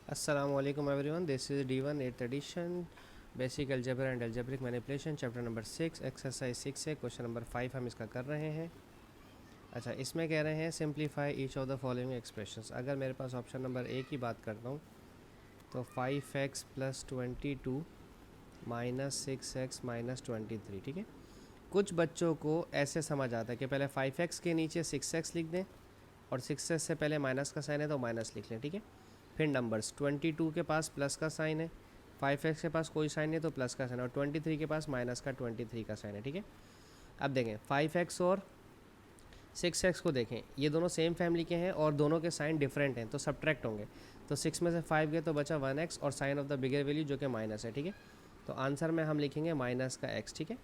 Assalamualaikum everyone, this is D1 8th edition basic algebra and algebraic manipulation chapter number 6 exercise 6 से question number 5 हम इसका कर रहे हैं। अच्छा, इसमें कह रहे हैं simplify each of the following expressions. अगर मेरे पास ऑप्शन नंबर ए की बात करता हूँ तो 5x + 22 - 6x - 23, ठीक है। कुछ बच्चों को ऐसे समझ आता है कि पहले 5x के नीचे 6x लिख दें और 6x से पहले माइनस का साइन है तो माइनस लिख लें, ठीक है। फिर नंबर्स 22 के पास प्लस का साइन है, 5x के पास कोई साइन नहीं तो प्लस का साइन है, और 23 के पास माइनस का 23 का साइन है, ठीक है। अब देखें 5x और 6x को देखें, ये दोनों सेम फैमिली के हैं और दोनों के साइन डिफरेंट हैं तो सब्ट्रैक्ट होंगे। तो 6 में से 5 गए तो बचा 1x और sign of the bigger value जो कि माइनस है, ठीक है। तो आंसर में हम लिखेंगे माइनस का x, ठीक है।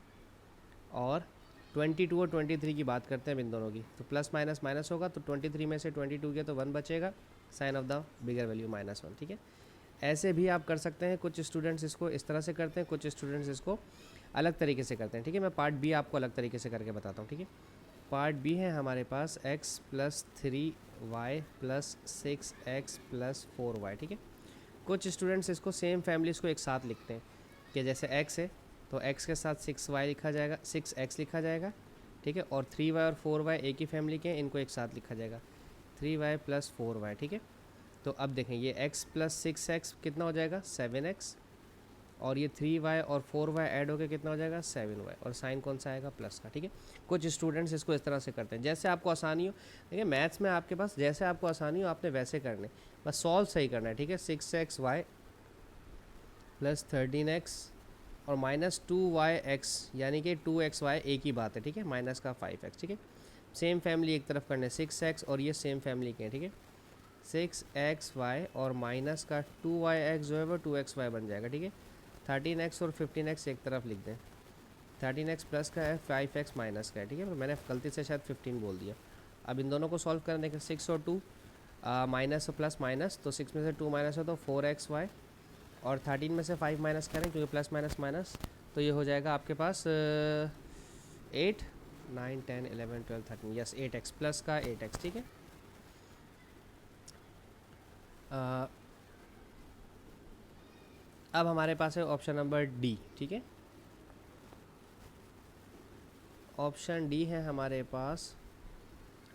और 22 और 23 की बात करते हैं इन दोनों की, तो प्लस माइनस माइनस होगा तो 23 में से 22 गया तो 1 बचेगा, sign of the bigger value -1, ठीक है। ऐसे भी आप कर सकते हैं, कुछ स्टूडेंट्स इसको इस तरह से करते हैं, कुछ स्टूडेंट्स इसको अलग तरीके से करते हैं, ठीक है। मैं पार्ट बी आपको अलग तरीके से करके बताता हूँ, ठीक है। पार्ट बी है हमारे पास x + 3y + 6x + 4y, ठीक है। कुछ स्टूडेंट्स इसको सेम फैमिलीज को एक साथ लिखते हैं कि जैसे x है तो x के साथ 6y लिखा जाएगा, 6x लिखा जाएगा, ठीक है। और 3y और 4y एक ही फैमिली के हैं, इनको एक साथ लिखा जाएगा 3y + 4y, ठीक है। तो अब देखें ये x + 6x कितना हो जाएगा 7x, और ये 3y और 4y ऐड होकर कितना हो जाएगा 7y, और साइन कौन सा आएगा प्लस का, ठीक है। कुछ स्टूडेंट्स इसको इस तरह से करते हैं, जैसे आपको आसानी हो। देखिए मैथ्स में आपके पास जैसे आपको आसानी हो आपने वैसे करने, बस सॉल्व सही करना है, ठीक है। 6xy + 13x और -2yx यानी कि 2xy एक ही बात है, ठीक है। माइनस का 5x, ठीक है। सेम फैमिली एक तरफ करने 6x और ये सेम फैमिली के हैं, ठीक है। 6xy और माइनस का 2yx जो है वो 2xy बन जाएगा, ठीक है। 13x और 15x एक तरफ लिख दें, 13x प्लस का है, 5x माइनस का है, ठीक है। पर मैंने गलती से शायद 15 बोल दिया। अब इन दोनों को सॉल्व करने के 6 और 2 माइनस और प्लस माइनस, तो 6 में से 2 माइनस है तो 4xy, और 13 में से 5 माइनस करें क्योंकि प्लस माइनस माइनस, तो ये हो जाएगा आपके पास 8 9 10 11 12 13, यस 8x प्लस का 8x, ठीक है। अब हमारे पास है ऑप्शन नंबर डी, ठीक है। ऑप्शन डी है हमारे पास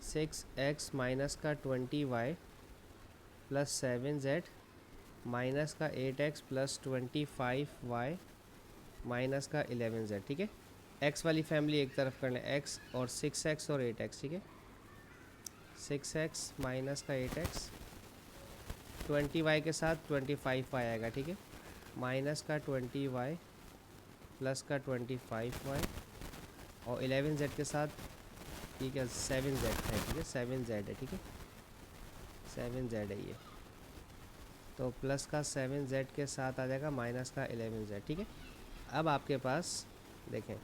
6x माइनस का 20y + 7z माइनस का 8x + 25y माइनस का 11z, ठीक है। x वाली फैमिली एक तरफ कर लें, x और 6x और 8x, ठीक है। 6x माइनस का 8x 20y के साथ 25y आएगा, ठीक है। माइनस का 20y प्लस का 25y और 11z के साथ ठीक है 7z है, ठीक है 7z है, ठीक है 7z है ये, तो प्लस का 7z के साथ आ जाएगा माइनस का 11z, ठीक है। अब आपके पास देखें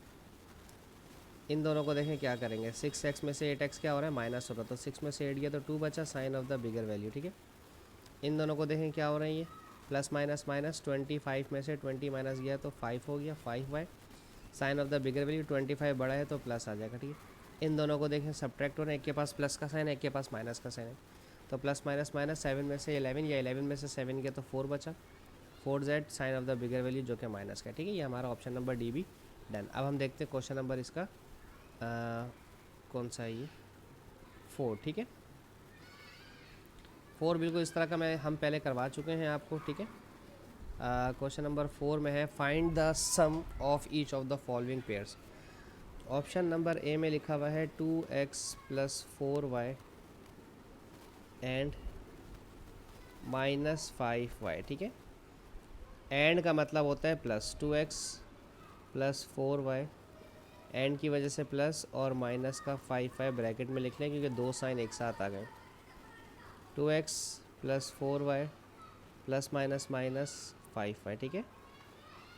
इन दोनों को देखें क्या करेंगे, 6x में से 8x क्या हो रहा है माइनस हो रहा है, तो 6 में से 8 गया तो 2 बचा, sign of the bigger value, ठीक है। इन दोनों को देखें क्या हो रहा है, ये प्लस माइनस माइनस, 25 में से 20 माइनस गया तो 5 हो गया, 5y, sign of the bigger value 25 बड़ा है तो प्लस आ जाएगा, ठीक है। इन दोनों को देखें सब्ट्रैक्ट हो रहे हैं, एक के पास प्लस का साइन है, एक के पास माइनस का साइन है, तो प्लस माइनस माइनस 7 में से 11 या 11 में से 7 गया तो 4 बचा, 4z sign of the bigger value जो कि माइनस का, ठीक है। ये हमारा ऑप्शन नंबर डी भी डन। अब हम देखते हैं क्वेश्चन नंबर इसका कौन सा है, ये 4, ठीक है। 4 बिल्कुल इस तरह का हम पहले करवा चुके हैं आपको, ठीक है। क्वेश्चन नंबर 4 में है find the sum of each of the following pairs. Option number A में लिखा हुआ है 2x + 4y एंड -5y, ठीक है। एंड का मतलब होता है प्लस, 2x + 4y एंड की वजह से प्लस और माइनस का 5y ब्रैकेट में लिख लें क्योंकि दो साइन एक साथ आ गए, 2x + 4y plus minus minus 5y, ठीक है।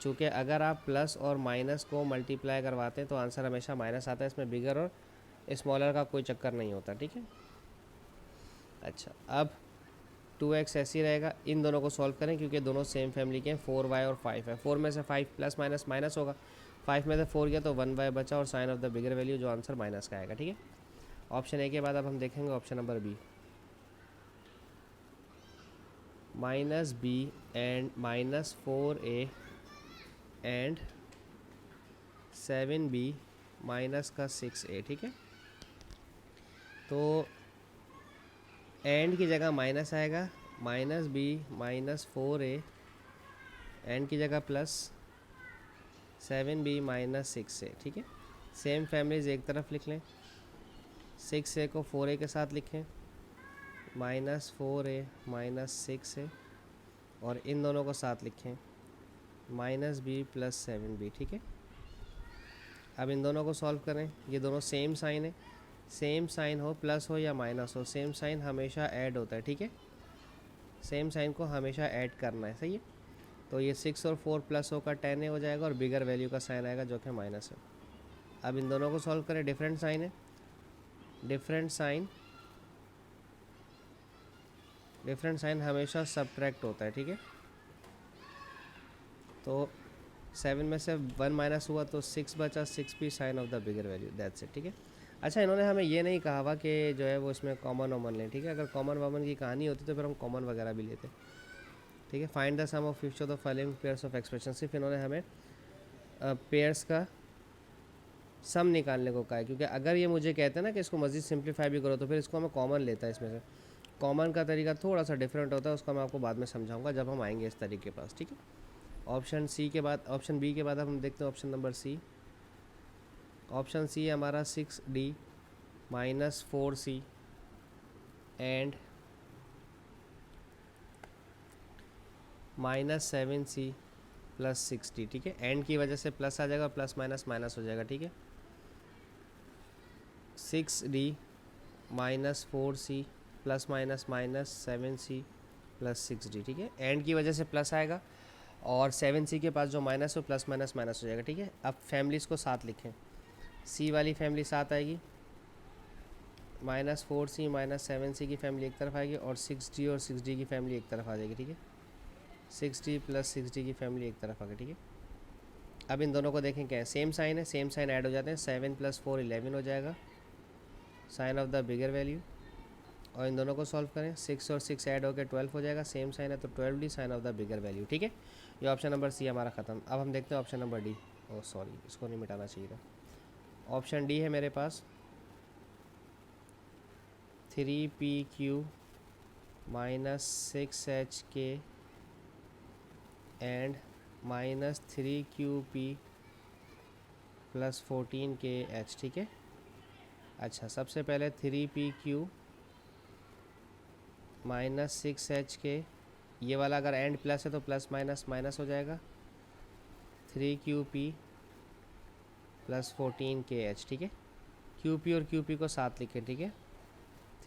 चूँकि अगर आप प्लस और माइनस को मल्टीप्लाई करवाते हैं तो आंसर हमेशा माइनस आता है, इसमें बिगर और स्मॉलर का कोई चक्कर नहीं होता, ठीक है। अच्छा, अब 2x ऐसे ही रहेगा, इन दोनों को सॉल्व करें क्योंकि दोनों सेम फैमिली के हैं, 4y और 5 है, 4 में से 5 प्लस माइनस माइनस होगा, 5 में से 4 गया तो 1y बचा और sign of the bigger value जो आंसर माइनस का आएगा, ठीक है। ऑप्शन ए के बाद अब हम देखेंगे option number B. Minus B and minus 4a and 7b minus का 6a, ठीक है। तो एंड की जगह माइनस आएगा, minus B minus 4a and की जगह प्लस 7b माइनस 6a, ठीक है। सेम फैमिलीज एक तरफ लिख लें, 6a को 4a के साथ लिखें, माइनस 4a माइनस 6a, और इन दोनों को साथ लिखें, माइनस b प्लस 7b, ठीक है। अब इन दोनों को सॉल्व करें, ये दोनों सेम साइन है, सेम साइन हो प्लस हो या माइनस हो, सेम साइन हमेशा ऐड होता है, ठीक है। सेम साइन को हमेशा ऐड करना है, सही है। तो ये 6 और 4 प्लस होकर 10a हो जाएगा और बिगर वैल्यू का साइन आएगा जो कि माइनस है। अब इन दोनों को सॉल्व करें, डिफरेंट साइन है, डिफरेंट साइन हमेशा सब्ट्रैक्ट होता है, ठीक है। तो 7 में से 1 माइनस हुआ तो 6 बचा, 6 भी sign of the bigger value, that's it, ठीक है। अच्छा, इन्होंने हमें ये नहीं कहा हुआ कि जो है वो इसमें कॉमन वॉमन लें, ठीक है। अगर कॉमन वॉमन की कहानी होती तो फिर हम कॉमन वगैरह भी लेते, ठीक है। Find the sum of fifth of the following pairs of expression, सिर्फ इन्होंने हमें पेयर्स का सम निकालने को कहा है, क्योंकि अगर ये मुझे कहते हैं ना कि इसको मज़ीद सिंप्लीफाई भी करो तो फिर इसको हमें कॉमन लेता है। इसमें से कॉमन का तरीका थोड़ा सा डिफरेंट होता है, उसका मैं आपको बाद में समझाऊंगा जब हम आएंगे इस तरीके के पास, ठीक है। ऑप्शन सी के बाद, ऑप्शन बी के बाद अब हम देखते हैं option number C. Option C है हमारा 6d minus 4c and minus 7c plus 6d, ठीक है। एंड की वजह से प्लस आ जाएगा, प्लस माइनस माइनस हो जाएगा, ठीक है। 6d minus 4c plus minus minus 7c plus 6d, ठीक है। एंड की वजह से प्लस आएगा और 7c के पास जो माइनस हो प्लस माइनस माइनस हो जाएगा, ठीक है। अब फैमिलीज़ को साथ लिखें, c वाली फैमिली साथ आएगी, माइनस 4c माइनस 7c की फैमिली एक तरफ आएगी और 6d और 6d की फैमिली एक तरफ आ जाएगी, ठीक है। 6d प्लस 6d की फैमिली एक तरफ आ गई, ठीक है। अब इन दोनों को देखें क्या है, सेम साइन है, सेम साइन ऐड हो जाते हैं, 7 प्लस 4 11 हो जाएगा, sign of the bigger value. और इन दोनों को सॉल्व करें, 6 और 6 ऐड होकर 12 हो जाएगा, सेम साइन है तो 12d sign of the bigger value, ठीक है। ये ऑप्शन नंबर सी हमारा ख़त्म। अब हम देखते हैं option number D. Oh sorry, इसको नहीं मिटाना चाहिए था। ऑप्शन डी है मेरे पास 3pq minus 6hk and minus 3qp plus 14kh, ठीक है। अच्छा, सबसे पहले 3pq माइनस 6hk, ये वाला अगर एंड प्लस है तो प्लस माइनस माइनस हो जाएगा, 3qp प्लस 14kh, ठीक है। qp और qp को साथ लिखें, ठीक है।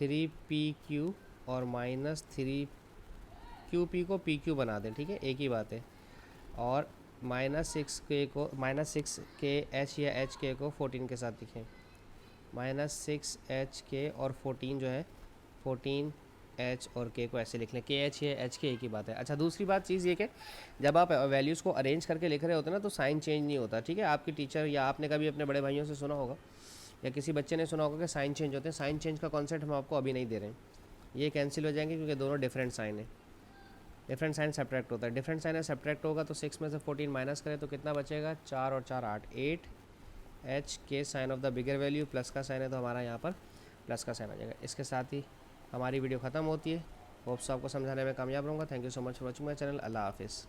3pq और माइनस 3qp को pq बना दें, ठीक है, एक ही बात है। और माइनस 6k को, माइनस 6kh या hk को 14 के साथ लिखें, माइनस 6hk और 14 जो है 14h और k को ऐसे लिख लें, kh या hk एक ही बात है। अच्छा, दूसरी बात चीज़ ये कि जब आप वैल्यूज़ को अरेंज करके लिख रहे होते हैं ना तो साइन चेंज नहीं होता, ठीक है। आपकी टीचर या आपने कभी अपने बड़े भाइयों से सुना होगा या किसी बच्चे ने सुना होगा कि साइन चेंज होते हैं। साइन चेंज का कॉन्सेप्ट हम आपको अभी नहीं दे रहे हैं, ये कैंसिल हो जाएंगे क्योंकि दोनों डिफरेंट साइन है। डिफरेंट साइन सब्ट्रैक्ट होता है, डिफरेंट साइन है सब्ट्रैक्ट होगा तो 6 में से 14 माइनस करें तो कितना बचेगा, 4 और 4 8 एच के sign of the bigger value, plus का साइन है तो हमारा यहाँ पर प्लस का साइन आ जाएगा। इसके साथ ही हमारी वीडियो ख़त्म होती है। होप्स आपको समझाने में कामयाब रहूँगा। Thank you so much for watching my channel. Allah हाफिज़।